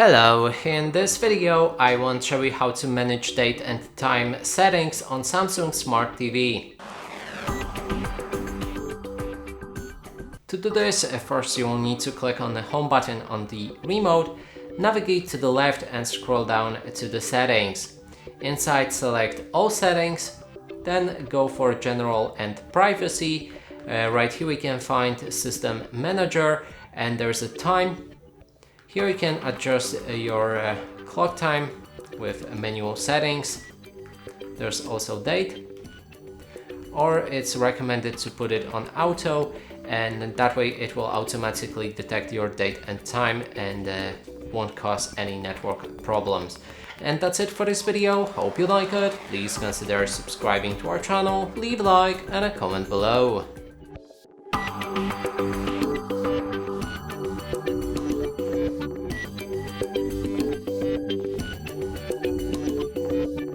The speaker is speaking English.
Hello, in this video I want to show you how to manage date and time settings on Samsung Smart TV. To do this, first you will need to click on the home button on the remote, navigate to the left and scroll down to the settings. Inside select all settings, then go for general and privacy. Right here we can find system manager and there's a time. Here you can adjust your clock time with manual settings. There's also date, or it's recommended to put it on auto, and that way it will automatically detect your date and time and won't cause any network problems. And that's it for this video. Hope you like it. Please consider subscribing to our channel, leave a like and a comment below.